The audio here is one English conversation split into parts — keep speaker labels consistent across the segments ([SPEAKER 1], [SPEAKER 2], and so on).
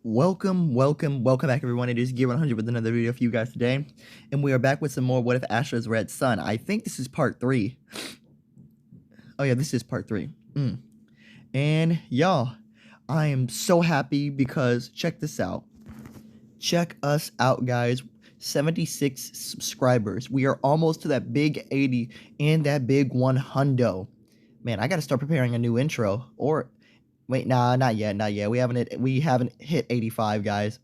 [SPEAKER 1] Welcome back, everyone. It is Gear 100 with another video for you guys today, and we are back with some more What If Ash's Red Sun. I think this is part 3. Oh yeah, this is part 3. And y'all, I am so happy because check this out. Check us out, guys. 76 subscribers. We are almost to that big 80 and that big 100. Man, I gotta start preparing a new intro. Or wait, nah, not yet. We haven't hit 85, guys.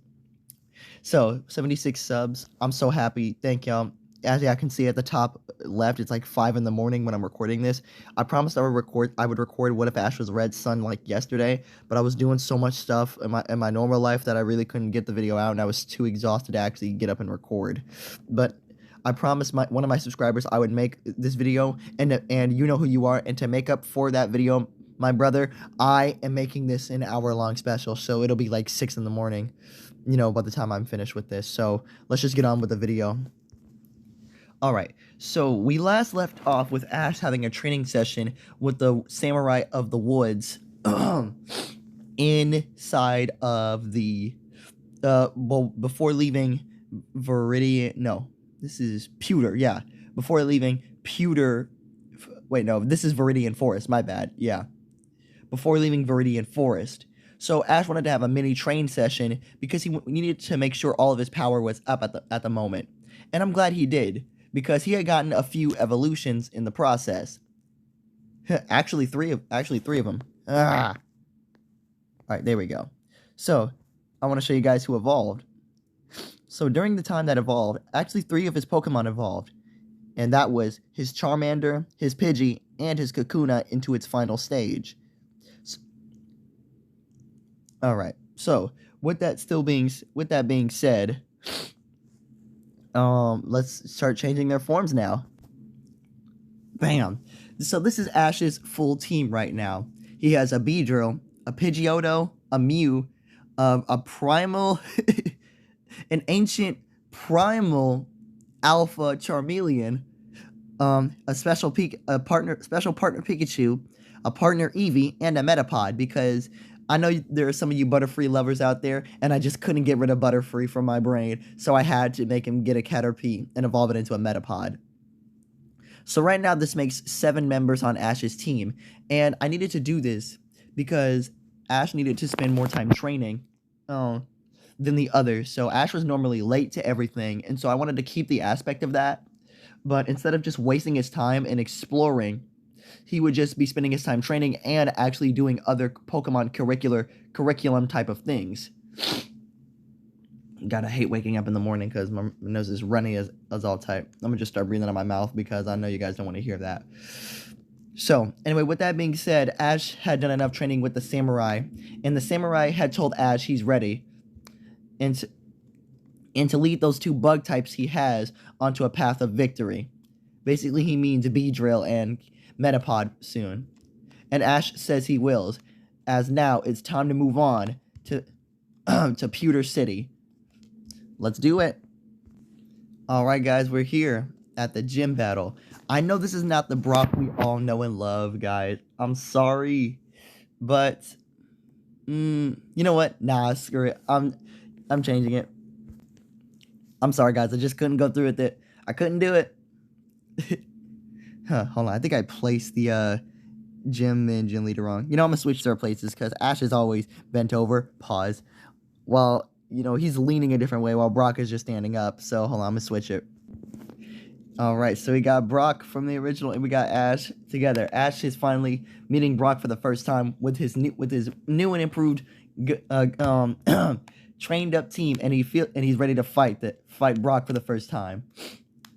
[SPEAKER 1] So 76 subs. I'm so happy. Thank y'all. As y'all can see at the top left, it's like 5 in the morning when I'm recording this. I promised I would record What If Ash Was Red Sun like yesterday, but I was doing so much stuff in my normal life that I really couldn't get the video out, and I was too exhausted to actually get up and record. But I promised one of my subscribers I would make this video, and you know who you are, and to make up for that video, my brother, I am making this an hour-long special, so it'll be like 6 in the morning, you know, by the time I'm finished with this. So let's just get on with the video. Alright, so we last left off with Ash having a training session with the Samurai of the Woods inside of the, well, before leaving Viridian, no, this is Pewter, yeah, before leaving Pewter, wait, no, this is Viridian Forest, my bad, yeah, before leaving Viridian Forest. So Ash wanted to have a mini train session because he needed to make sure all of his power was up at the moment, and I'm glad he did, because he had gotten a few evolutions in the process. actually three of them. All right, there we go. So I want to show you guys who evolved. So during the time that evolved, actually 3 of his Pokemon evolved, and that was his Charmander, his Pidgey, and his Kakuna into its final stage. All right. So with that being said, let's start changing their forms now. Bam. So this is Ash's full team right now. He has a Beedrill, a Pidgeotto, a Mew, a Primal, an ancient Primal Alpha Charmeleon, a special partner Pikachu, a partner Eevee, and a Metapod, because I know there are some of you Butterfree lovers out there, and I just couldn't get rid of Butterfree from my brain, so I had to make him get a Caterpie and evolve it into a Metapod. So right now, this makes 7 members on Ash's team, and I needed to do this because Ash needed to spend more time training than the others. So Ash was normally late to everything, and so I wanted to keep the aspect of that, but instead of just wasting his time in exploring, he would just be spending his time training and actually doing other Pokemon curriculum type of things. Gotta hate waking up in the morning because my nose is runny as all type. I'm gonna just start breathing out my mouth because I know you guys don't want to hear that. So anyway, with that being said, Ash had done enough training with the Samurai, and the Samurai had told Ash he's ready, and to lead those 2 bug types he has onto a path of victory. Basically, he means Beedrill and Metapod soon. And Ash says he wills, as now it's time to move on to to Pewter City. Let's do it. Alright, guys, we're here at the gym battle. I know this is not the Brock we all know and love, guys. I'm sorry. But you know what? Nah, screw it. I'm changing it. I'm sorry, guys. I just couldn't go through with it. I couldn't do it. Hold on. I think I placed the gym and gym leader wrong. You know, I'm going to switch their places because Ash is always bent over. Pause. While, you know, he's leaning a different way while Brock is just standing up. So, hold on. I'm going to switch it. Alright, so we got Brock from the original and we got Ash together. Ash is finally meeting Brock for the first time with his new and improved trained up team, and he's ready to fight Brock for the first time.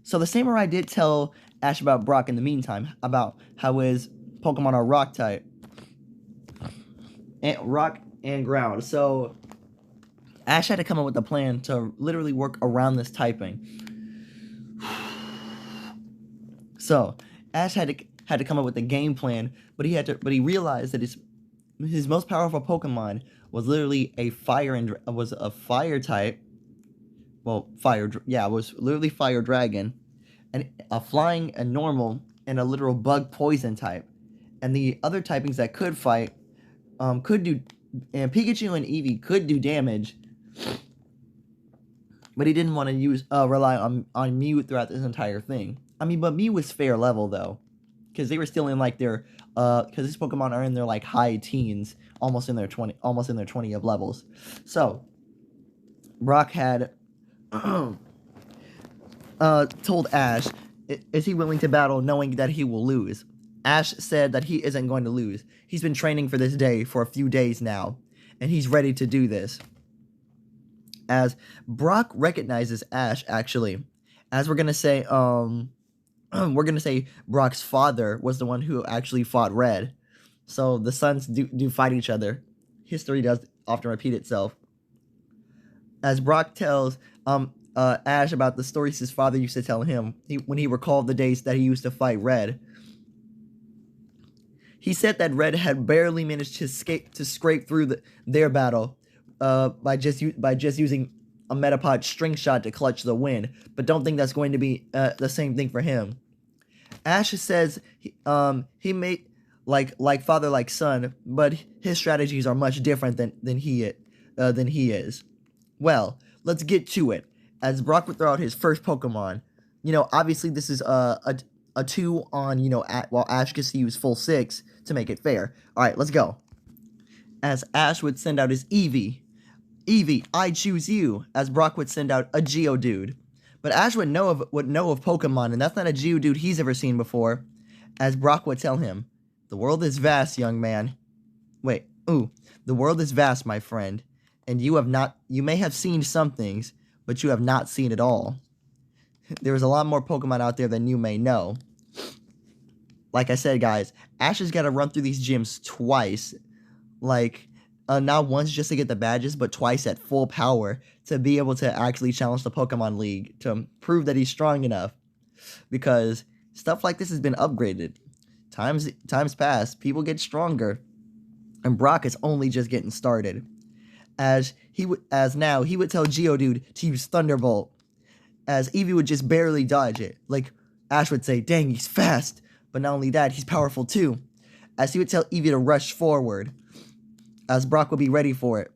[SPEAKER 1] So the Samurai did tell Ash about Brock in the meantime, about how his Pokemon are rock type. Rock and ground. So Ash had to come up with a plan to literally work around this typing. So Ash had to come up with a game plan, but he realized that his most powerful Pokemon was literally a fire type. Well, it was literally Fire Dragon, and a flying, a normal, and a literal bug poison type. And the other typings that could fight could do And Pikachu and Eevee could do damage, but he didn't want to rely on Mew throughout this entire thing. I mean, but Mew was fair level though, because they were still in like their because these Pokemon are in their like high teens, almost in their 20 of levels. So Brock had told Ash, is he willing to battle knowing that he will lose? Ash said that he isn't going to lose. He's been training for this day for a few days now, and he's ready to do this. As Brock recognizes Ash, actually, as we're gonna say, Brock's father was the one who actually fought Red. So the sons do fight each other. History does often repeat itself. As Brock tells Ash about the stories his father used to tell him when he recalled the days that he used to fight Red. He said that Red had barely managed to scrape through their battle by just using a Metapod string shot to clutch the win, but don't think that's going to be the same thing for him. Ash says he may like father like son, but his strategies are much different than he is. Well, let's get to it. As Brock would throw out his first Pokemon, obviously this is a 2 on, while Ash gets to use full 6 to make it fair. All right, let's go. As Ash would send out his Eevee. Eevee, I choose you. As Brock would send out a Geodude. But Ash would know of Pokemon, and that's not a Geodude he's ever seen before. As Brock would tell him, the world is vast, young man. The world is vast, my friend. And you may have seen some things, but you have not seen it all. There's a lot more Pokemon out there than you may know. Like I said, guys, Ash has got to run through these gyms twice. Not once just to get the badges, but twice at full power to be able to actually challenge the Pokemon League to prove that he's strong enough. Because stuff like this has been upgraded. Times pass, people get stronger. And Brock is only just getting started. Now he would tell Geodude to use Thunderbolt. As Eevee would just barely dodge it. Ash would say, dang, he's fast. But not only that, he's powerful too. As he would tell Eevee to rush forward. As Brock would be ready for it.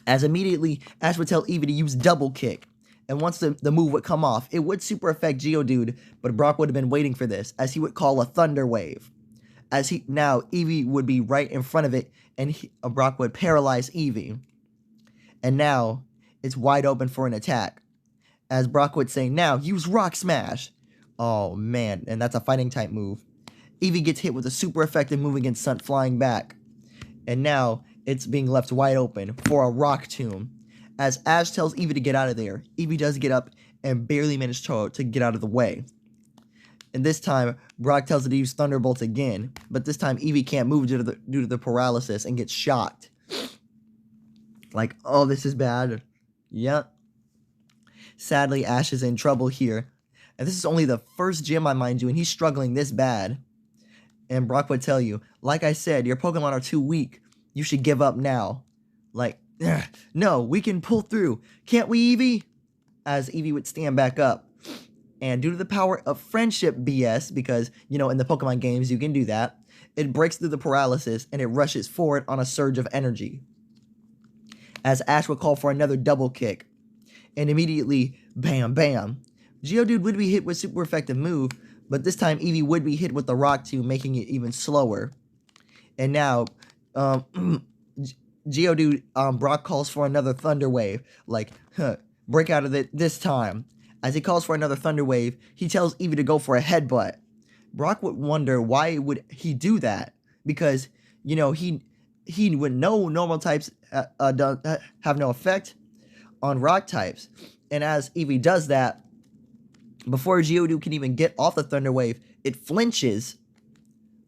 [SPEAKER 1] As immediately, Ash would tell Eevee to use Double Kick. And once the move would come off, it would super affect Geodude, but Brock would have been waiting for this, as he would call a Thunder Wave. Now, Eevee would be right in front of it, and Brock would paralyze Eevee. And now, it's wide open for an attack. As Brock would say, now, use Rock Smash. Oh, man, and that's a fighting type move. Eevee gets hit with a super effective move against Sun flying back. And now, it's being left wide open for a Rock Tomb. As Ash tells Eevee to get out of there, Eevee does get up and barely manages to get out of the way. And this time, Brock tells it to use Thunderbolt again, but this time Eevee can't move due to the paralysis and gets shocked. Oh, this is bad. Yep. Sadly, Ash is in trouble here. And this is only the first gym, I mind you, and he's struggling this bad. And Brock would tell you, like I said, your Pokemon are too weak. You should give up now. No, we can pull through. Can't we, Eevee? As Eevee would stand back up. And due to the power of friendship BS, because, in the Pokemon games you can do that, it breaks through the paralysis and it rushes forward on a surge of energy. As Ash would call for another Double Kick. And immediately, bam, bam. Geodude would be hit with super effective move, but this time Eevee would be hit with the Rock Tomb, making it even slower. And now, Geodude, Brock calls for another Thunder Wave. Break out of it this time. As he calls for another Thunder Wave, he tells Eevee to go for a Headbutt. Brock would wonder why would he do that, because, he would know normal types have no effect on rock types. And as Eevee does that, before Geodude can even get off the Thunder Wave, it flinches.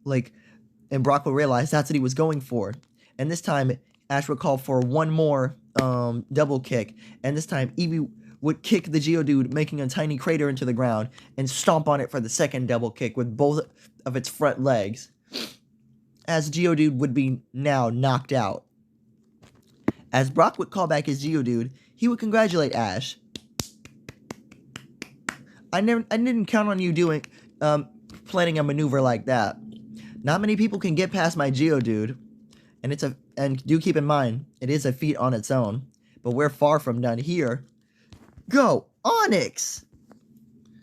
[SPEAKER 1] And Brock will realize that's what he was going for. And this time, Ash would call for one more Double Kick. And this time, Eevee would kick the Geodude, making a tiny crater into the ground, and stomp on it for the second Double Kick with both of its front legs. As Geodude would be now knocked out. As Brock would call back his Geodude, he would congratulate Ash. I didn't count on you planning a maneuver like that. Not many people can get past my Geodude, and And do keep in mind, it is a feat on its own. But we're far from done here. Go, Onix!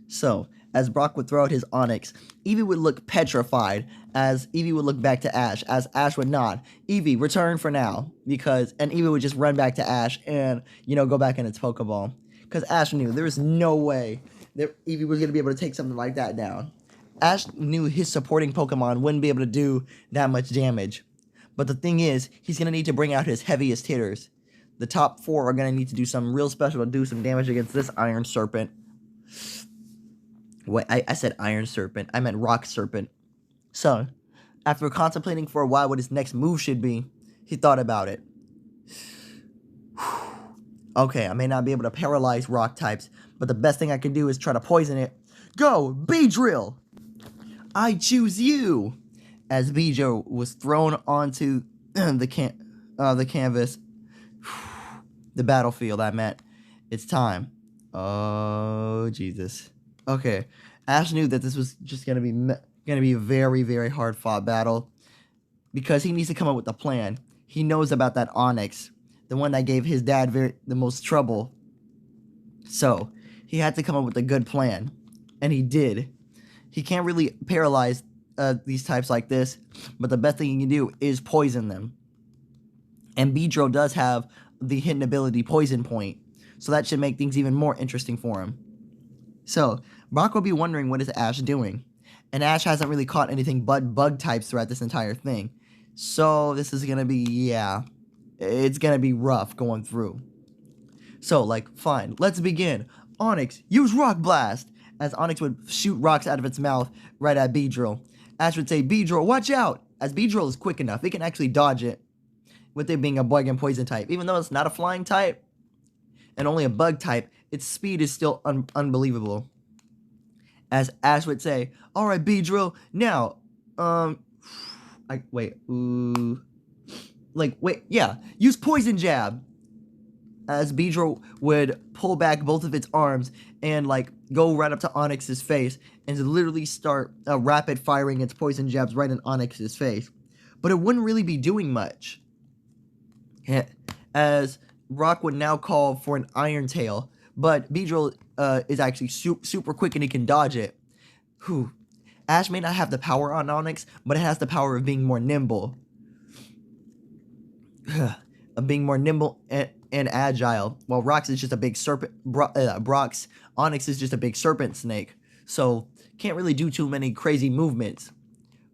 [SPEAKER 1] So, as Brock would throw out his Onix, Eevee would look petrified as Eevee would look back to Ash, as Ash would nod. Eevee, return for now. And Eevee would just run back to Ash and, go back in its Pokeball. Because Ash knew there was no way that Eevee was going to be able to take something like that down. Ash knew his supporting Pokemon wouldn't be able to do that much damage. But the thing is, he's going to need to bring out his heaviest hitters. The top 4 are going to need to do something real special to do some damage against this Iron Serpent. Wait, I said Iron Serpent. I meant Rock Serpent. So, after contemplating for a while what his next move should be, he thought about it. Okay, I may not be able to paralyze rock types, but the best thing I can do is try to poison it. Go, Beedrill! I choose you! As Beedrill was thrown onto the canvas, the battlefield, I meant. It's time. Oh, Jesus. Okay, Ash knew that this was just gonna be a very, very hard fought battle because he needs to come up with a plan. He knows about that Onix, the one that gave his dad the most trouble. So he had to come up with a good plan, and he did. He can't really paralyze these types like this, but the best thing he can do is poison them. And Beedrill does have the hidden ability Poison Point, so that should make things even more interesting for him. So, Brock will be wondering what is Ash doing. And Ash hasn't really caught anything but bug types throughout this entire thing. So, this is going to be, it's going to be rough going through. So, fine, let's begin. Onix, use Rock Blast! As Onix would shoot rocks out of its mouth right at Beedrill. Ash would say, Beedrill, watch out! As Beedrill is quick enough, it can actually dodge it. With it being a bug and poison type. Even though it's not a flying type, and only a bug type, its speed is still unbelievable. As Ash would say, alright, Beedrill, now, use Poison Jab. As Beedrill would pull back both of its arms and, go right up to Onix's face and literally start rapid firing its Poison Jabs right in Onix's face. But it wouldn't really be doing much. As Brock would now call for an Iron Tail, but Beedrill is actually super quick and he can dodge it. Whew. Ash may not have the power on Onix, but it has the power of being more nimble. Of being more nimble and agile, while Brock's is just a big serpent. Brock's Onix is just a big serpent snake, so can't really do too many crazy movements,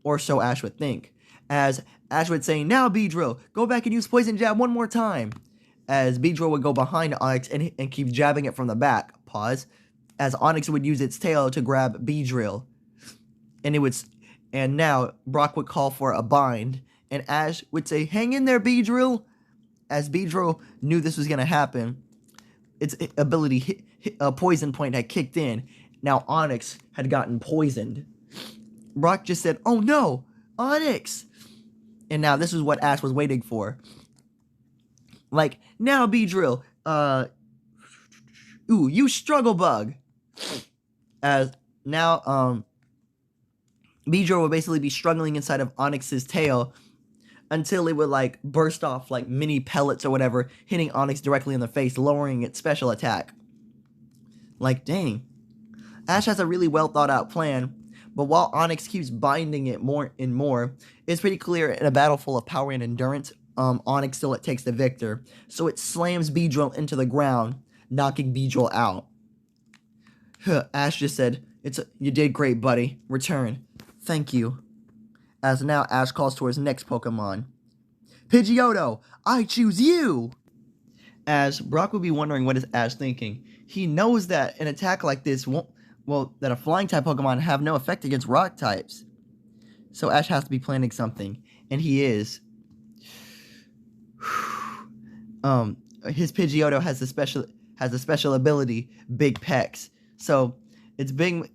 [SPEAKER 1] or so Ash would think. As Ash would say, now Beedrill, go back and use Poison Jab one more time. As Beedrill would go behind Onix and keep jabbing it from the back. Pause. As Onix would use its tail to grab Beedrill. And now Brock would call for a bind. And Ash would say, hang in there, Beedrill. As Beedrill knew this was going to happen, its ability, Poison Point, had kicked in. Now Onix had gotten poisoned. Brock just said, oh no, Onix! And now this is what Ash was waiting for. Now Beedrill, you Struggle Bug. As now, Beedrill would basically be struggling inside of Onix's tail until it would, burst off, mini pellets or whatever, hitting Onix directly in the face, lowering its special attack. Dang. Ash has a really well thought out plan, but while Onix keeps binding it more and more, it's pretty clear in a battle full of power and endurance, Onix still takes the victor, so it slams Beedrill into the ground, knocking Beedrill out. Ash just said, you did great, buddy. Return. Thank you. As now Ash calls to his next Pokemon. Pidgeotto, I choose you! As Brock would be wondering what is Ash thinking. He knows that an attack like this that a flying type Pokemon have no effect against rock types. So Ash has to be planning something, and he is. His Pidgeotto has a special ability, Big Pecks. So its big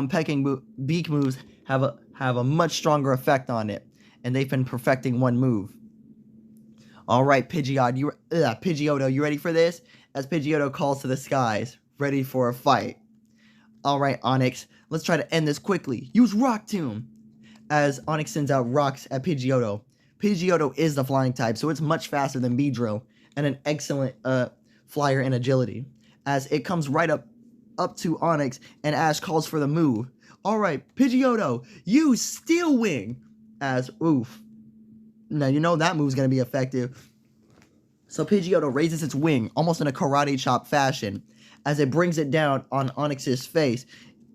[SPEAKER 1] pecking beak moves have a much stronger effect on it, and they've been perfecting one move. All right, Pidgeotto, you ready for this? As Pidgeotto calls to the skies, ready for a fight. All right, Onix, let's try to end this quickly. Use Rock Tomb. As Onix sends out rocks at Pidgeotto. Pidgeotto is the flying type, so it's much faster than Beedrill and an excellent flyer and agility. As it comes right up to Onix, and Ash calls for the move. All right, Pidgeotto, use Steel Wing. As oof. Now you know that move's gonna be effective. So Pidgeotto raises its wing, almost in a karate chop fashion, as it brings it down on Onix's face.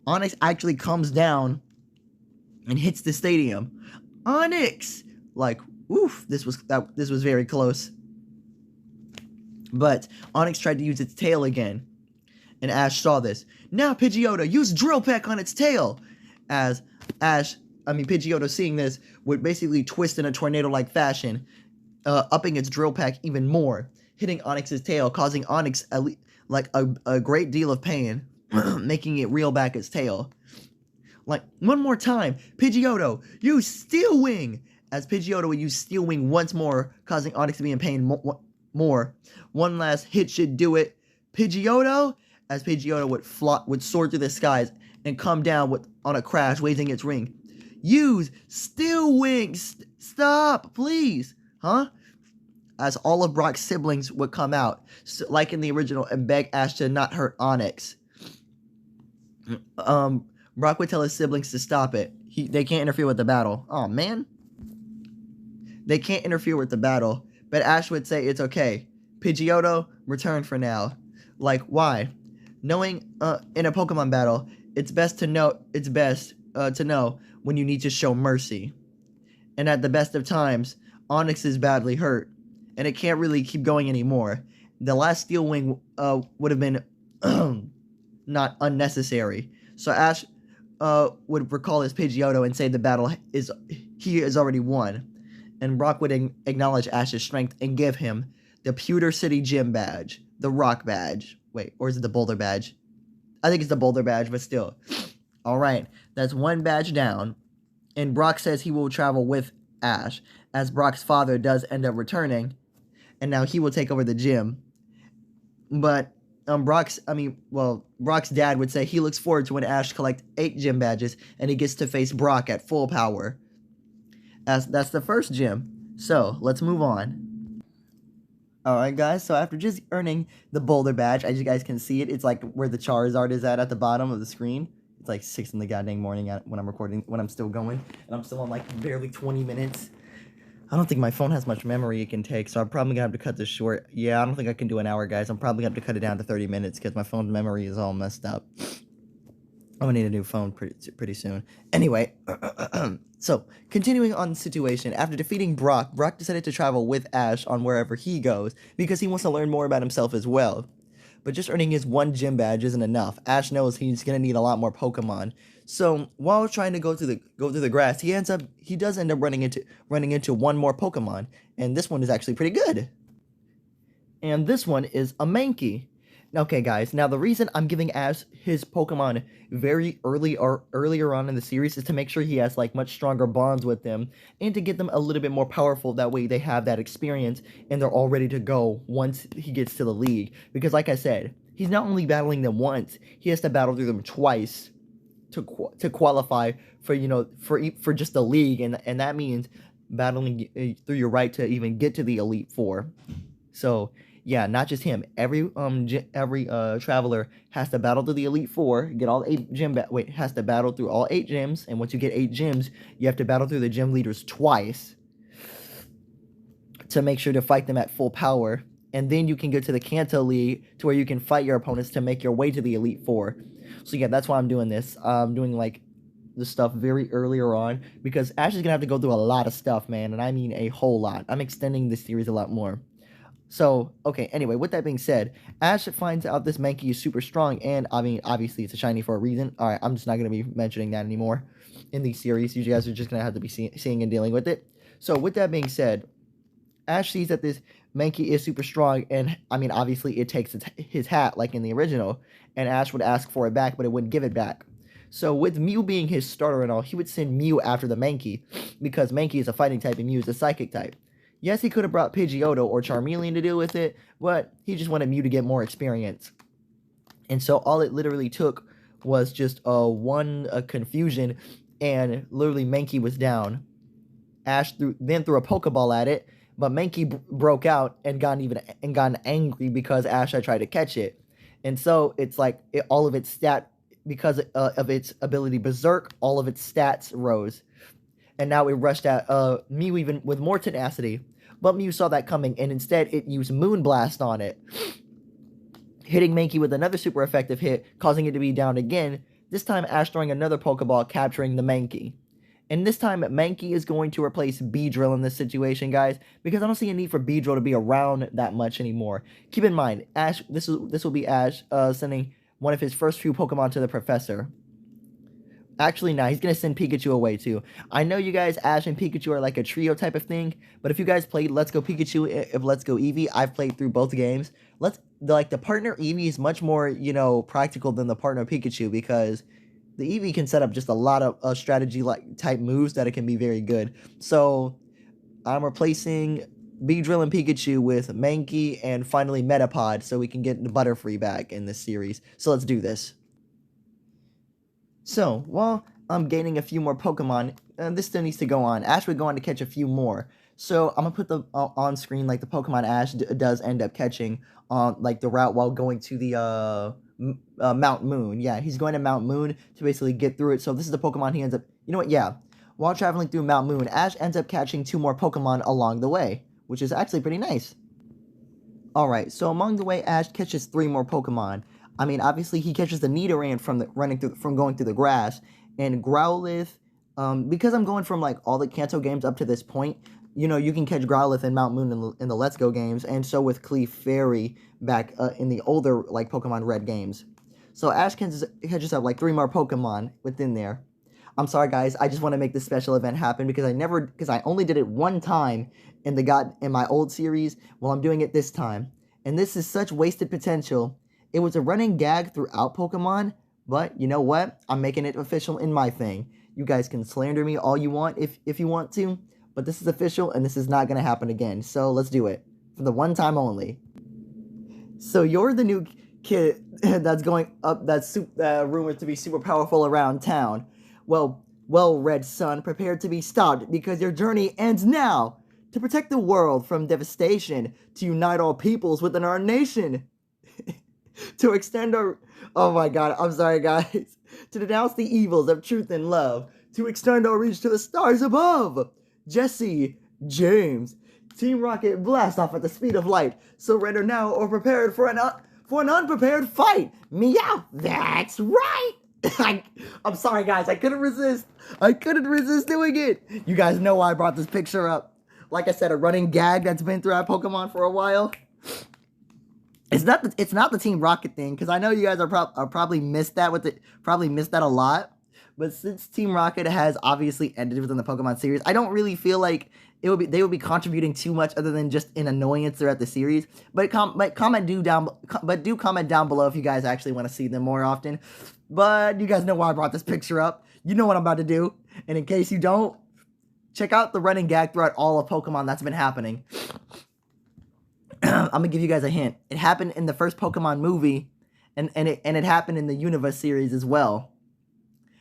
[SPEAKER 1] Onix actually comes down and hits the stadium. Onix! Like, oof, this was very close. But Onix tried to use its tail again, and Ash saw this. Now Pidgeotto, use Drill Peck on its tail! As Pidgeotto seeing this would basically twist in a tornado-like fashion, upping its Drill Peck even more, hitting Onix's tail, causing Onix a great deal of pain, making it reel back its tail. Like, one more time, Pidgeotto, use Steel Wing! As Pidgeotto would use Steel Wing once more, causing Onix to be in pain more. One last hit should do it. Pidgeotto, as Pidgeotto would soar through the skies and come down on a crash, waving its ring. Use Steel Wing! Stop, please! Huh? As all of Brock's siblings would come out, like in the original, and beg Ash to not hurt Onix. Brock would tell his siblings to stop it. They can't interfere with the battle. Oh man. They can't interfere with the battle, but Ash would say it's okay. Pidgeotto, return for now. Like, why? Knowing in a Pokemon battle, it's best to know when you need to show mercy. And at the best of times, Onix is badly hurt, and it can't really keep going anymore. The last Steel Wing would have been not unnecessary. So Ash would recall his Pidgeotto and say the battle is already won. And Brock would acknowledge Ash's strength and give him the Pewter City Gym badge, the Rock badge. Wait, or is it the Boulder badge? I think it's the Boulder badge, but still. Alright, that's one badge down. And Brock says he will travel with Ash, as Brock's father does end up returning. And now he will take over the gym. But Brock's dad would say he looks forward to when Ash collects 8 gym badges and he gets to face Brock at full power. As that's the first gym. So, let's move on. Alright guys, so after just earning the Boulder badge, as you guys can see it's like where the Charizard is at the bottom of the screen. It's like 6 in the goddamn morning when I'm recording, when I'm still going. And I'm still on like barely 20 minutes. I don't think my phone has much memory it can take, so I'm probably gonna have to cut this short. Yeah, I don't think I can do an hour, guys. I'm probably gonna have to cut it down to 30 minutes because my phone's memory is all messed up. I'm gonna need a new phone pretty soon. Anyway, so continuing on the situation, after defeating Brock decided to travel with Ash on wherever he goes because he wants to learn more about himself as well. But just earning his 1 gym badge isn't enough. Ash knows he's gonna need a lot more Pokemon. So while trying to go through the grass, he does end up running into one more Pokemon, and this one is actually pretty good. And this one is a Mankey. Okay, guys. Now the reason I'm giving Ash his Pokemon very earlier on in the series is to make sure he has like much stronger bonds with them, and to get them a little bit more powerful. That way, they have that experience and they're all ready to go once he gets to the league. Because, like I said, he's not only battling them once; he has to battle through them twice to qualify for just the league, and that means battling through your right to even get to the Elite Four. So. Yeah, not just him. Every traveler has to battle through the Elite Four, get all 8 has to battle through all 8 gyms, and once you get 8 gyms, you have to battle through the gym leaders twice to make sure to fight them at full power. And then you can go to the Kanto League to where you can fight your opponents to make your way to the Elite Four. So yeah, that's why I'm doing this. I'm doing like this stuff very earlier on because Ash is gonna have to go through a lot of stuff, man, and I mean a whole lot. I'm extending this series a lot more. So, okay, anyway, with that being said, Ash finds out this Mankey is super strong, and, I mean, obviously it's a shiny for a reason. Alright, I'm just not going to be mentioning that anymore in these series. You guys are just going to have to be seeing and dealing with it. So, with that being said, Ash sees that this Mankey is super strong, and, I mean, obviously it takes his hat, like in the original, and Ash would ask for it back, but it wouldn't give it back. So, with Mew being his starter and all, he would send Mew after the Mankey, because Mankey is a fighting type and Mew is a psychic type. Yes, he could have brought Pidgeotto or Charmeleon to deal with it, but he just wanted Mew to get more experience. And so all it literally took was just one confusion, and literally Mankey was down. Ash then threw a Pokeball at it, but Mankey broke out and gotten angry because Ash had tried to catch it, and so it's like all of its because of its ability Berserk, all of its stats rose, and now it rushed at Mew even with more tenacity, but Mew saw that coming, and instead it used Moonblast on it, hitting Mankey with another super effective hit, causing it to be down again. This time Ash throwing another Pokeball, capturing the Mankey. And this time, Mankey is going to replace Beedrill in this situation, guys, because I don't see a need for Beedrill to be around that much anymore. Keep in mind, Ash. This will be Ash sending one of his first few Pokemon to the Professor. Actually, nah, he's gonna send Pikachu away too. I know you guys, Ash and Pikachu are like a trio type of thing, but if you guys played Let's Go Pikachu, if Let's Go Eevee, I've played through both games. The partner Eevee is much more practical than the partner Pikachu because the Eevee can set up just a lot of strategy type moves that it can be very good. So I'm replacing Beedrill and Pikachu with Mankey and finally Metapod so we can get the Butterfree back in this series. So let's do this. So while I'm gaining a few more Pokemon, this still needs to go on. Ash would go on to catch a few more. So I'm gonna put the on screen like the Pokemon Ash does end up catching on like the route while going to the Mount Moon. Yeah, he's going to Mount Moon to basically get through it. So this is the Pokemon he ends up... You know what? Yeah. While traveling through Mount Moon, Ash ends up catching 2 more Pokemon along the way, which is actually pretty nice. Alright, so along the way, Ash catches 3 more Pokemon. I mean, obviously, he catches the Nidoran from going through the grass, and Growlithe, because I'm going from, like, all the Kanto games up to this point, you can catch Growlithe in Mount Moon in the Let's Go games, and so with Clefairy back in the older, like, Pokemon Red games. So Ash catches up, like, 3 more Pokemon within there. I'm sorry, guys, I just want to make this special event happen because I only did it one time in my old series. Well, I'm doing it this time. And this is such wasted potential. It was a running gag throughout Pokemon, but you know what? I'm making it official in my thing. You guys can slander me all you want if you want to, but this is official and this is not going to happen again. So let's do it. For the one time only. So you're the new kid that's going up that's rumored to be super powerful around town. Well, Red Sun, prepare to be stopped because your journey ends now. To protect the world from devastation, to unite all peoples within our nation. To extend our... Oh my god, I'm sorry guys. To denounce the evils of truth and love. To extend our reach to the stars above. Jesse, James, Team Rocket blast off at the speed of light. Surrender now or prepared for an unprepared fight. Meow, that's right. I'm sorry guys, I couldn't resist. I couldn't resist doing it. You guys know why I brought this picture up. Like I said, a running gag that's been throughout Pokemon for a while. It's not the Team Rocket thing, because I know you guys are probably missed that a lot. But since Team Rocket has obviously ended within the Pokemon series, I don't really feel like they would be contributing too much other than just an annoyance throughout the series. But do comment down below if you guys actually want to see them more often. But you guys know why I brought this picture up. You know what I'm about to do. And in case you don't, check out the running gag throughout all of Pokemon that's been happening. I'm gonna give you guys a hint. It happened in the first Pokemon movie, and it happened in the Unova series as well.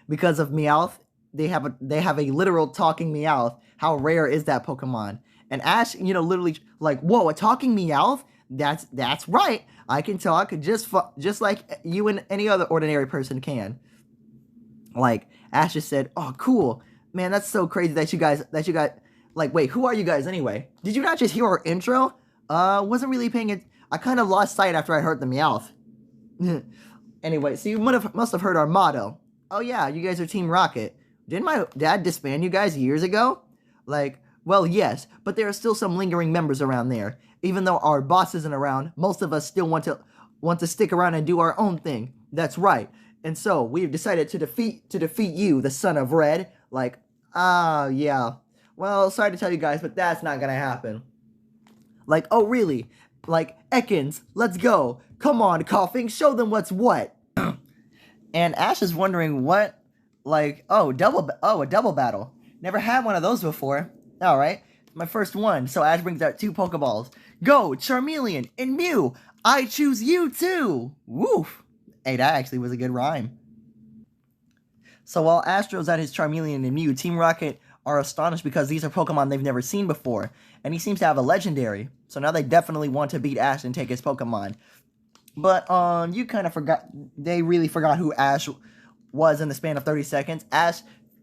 [SPEAKER 1] Because of Meowth, they have a literal talking Meowth. How rare is that Pokemon? And Ash, literally like, whoa, a talking Meowth? That's right. I can talk just like you and any other ordinary person can. Like Ash just said, oh, cool, man, that's so crazy that you guys like, wait, who are you guys anyway? Did you not just hear our intro? Wasn't really paying it. I kind of lost sight after I heard the Meowth. Anyway, so you must have heard our motto. Oh yeah, you guys are Team Rocket. Didn't my dad disband you guys years ago? Like, well, yes, but there are still some lingering members around there. Even though our boss isn't around, most of us still want to stick around and do our own thing. That's right. And so we've decided to defeat you, the son of Red. Like, yeah. Well, sorry to tell you guys, but that's not gonna happen. Like, oh really? Like, Ekans, let's go. Come on, Coughing, show them what's what. And Ash is wondering what, like, a double battle. Never had one of those before. Alright, my first one. So Ash brings out 2 Pokeballs. Go, Charmeleon and Mew. I choose you too. Woof. Hey, that actually was a good rhyme. So while Ash throws out his Charmeleon and Mew, Team Rocket are astonished because these are Pokemon they've never seen before. And he seems to have a legendary. So now they definitely want to beat Ash and take his Pokemon. But you kind of forgot, they really forgot who Ash was in the span of 30 seconds. Ash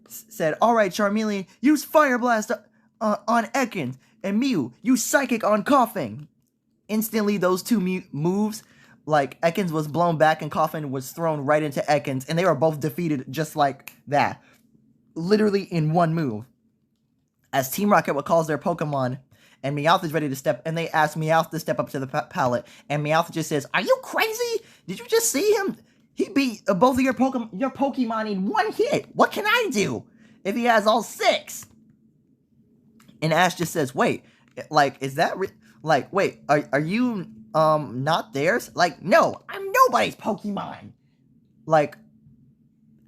[SPEAKER 1] said, "Alright, Charmeleon, use Fire Blast on Ekans. And Mew, use Psychic on Koffing." Instantly, those two moves, like Ekans was blown back and Koffing was thrown right into Ekans. And they were both defeated just like that. Literally in one move. As Team Rocket calls their Pokemon, and Meowth is ready to step, and they ask Meowth to step up to the pallet, and Meowth just says, "Are you crazy? Did you just see him? He beat both of your Pokemon in one hit. What can I do if he has all 6? And Ash just says, "Wait, like, is that like, wait, are you not theirs? Like, no, I'm nobody's Pokemon." Like,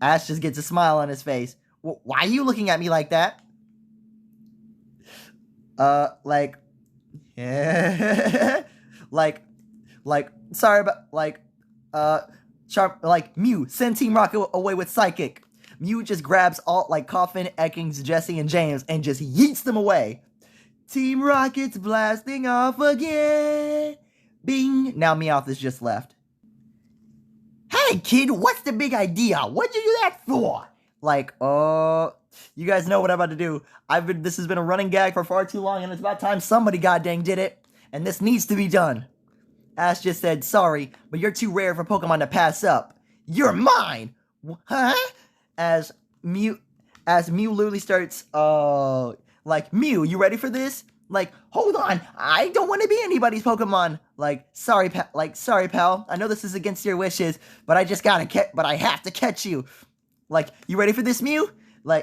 [SPEAKER 1] Ash just gets a smile on his face. "Why are you looking at me like that?" Like, yeah, sorry, but Mew, send Team Rocket away with Psychic. Mew just grabs all, Koffing, Ekans, Jesse, and James, and just yeets them away. Team Rocket's blasting off again. Bing. Now Meowth is just left. "Hey, kid, what's the big idea? What'd you do that for?" You guys know what I'm about to do. This has been a running gag for far too long, and it's about time somebody goddamn did it. And this needs to be done. Ash just said, "Sorry, but you're too rare for Pokemon to pass up. You're mine!" Huh? As Mew literally starts, "Mew, you ready for this? Hold on, I don't want to be anybody's Pokemon. Sorry, pal. I know this is against your wishes, but I have to catch you. You ready for this, Mew?"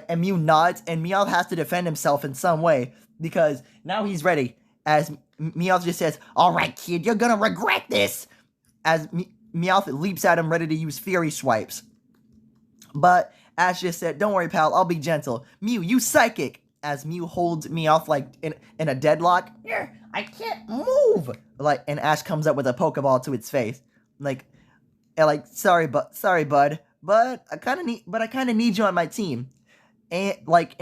[SPEAKER 1] And Mew nods, and Meowth has to defend himself in some way, because now he's ready. As Meowth just says, "Alright, kid, you're gonna regret this!" As Meowth leaps at him, ready to use Fury Swipes. But Ash just said, "Don't worry, pal, I'll be gentle. Mew, use Psychic!" As Mew holds Meowth, in a deadlock. "I can't move!" And Ash comes up with a Pokeball to its face. "Sorry, bud, but I kinda need you on my team. And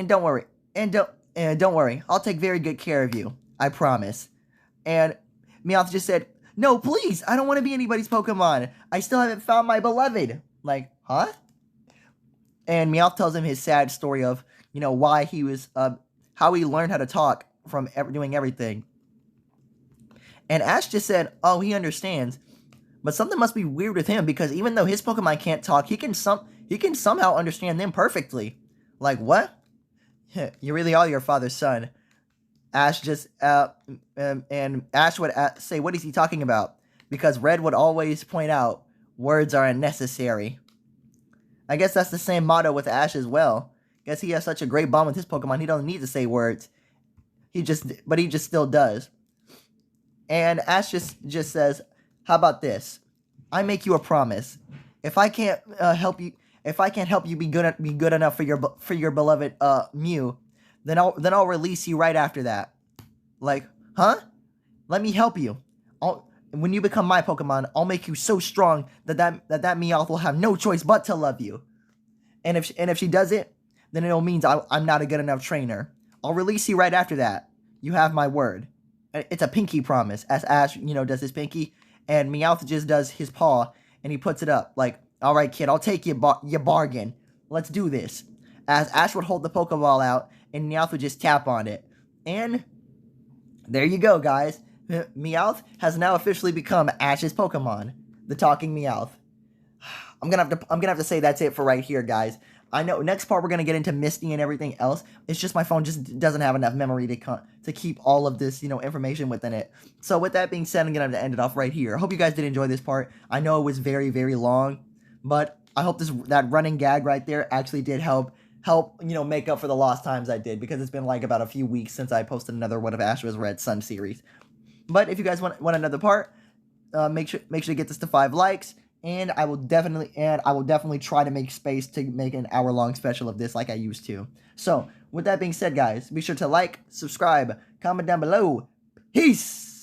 [SPEAKER 1] don't worry, don't worry, I'll take very good care of you. I promise." And Meowth just said, "No, please, I don't want to be anybody's Pokemon. I still haven't found my beloved." Huh? And Meowth tells him his sad story of, why he was, how he learned how to talk from doing everything. And Ash just said, "Oh, he understands. But something must be weird with him, because even though his Pokemon can't talk, he can somehow understand them perfectly." What? "You really are your father's son." Ash just, and Ash would say, "What is he talking about?" Because Red would always point out, words are unnecessary. I guess that's the same motto with Ash as well. Guess he has such a great bond with his Pokemon, he don't need to say words. But he just still does. And Ash just says, "How about this? I make you a promise. If I can't help you be good enough for your beloved Mew, then I'll release you right after that." Huh? "Let me help you. When you become my Pokemon, I'll make you so strong that Meowth will have no choice but to love you. And if she does it, then it means I'm not a good enough trainer. I'll release you right after that. You have my word." It's a pinky promise, as Ash, does his pinky, and Meowth just does his paw, and he puts it up, "Alright, kid, I'll take your bargain. Let's do this." As Ash would hold the Pokeball out, and Meowth would just tap on it. And there you go, guys. Meowth has now officially become Ash's Pokemon, the talking Meowth. I'm gonna have to say that's it for right here, guys. I know next part we're gonna get into Misty and everything else. It's just my phone just doesn't have enough memory to keep all of this, information within it. So with that being said, I'm gonna have to end it off right here. I hope you guys did enjoy this part. I know it was very, very long, but I hope that running gag right there actually did help make up for the lost times I did, because it's been about a few weeks since I posted another What If Ash Was Red Sun series. But if you guys want another part, make sure to get this to 5 likes. And I will definitely try to make space to make an hour-long special of this like I used to. So, with that being said, guys, be sure to like, subscribe, comment down below. Peace!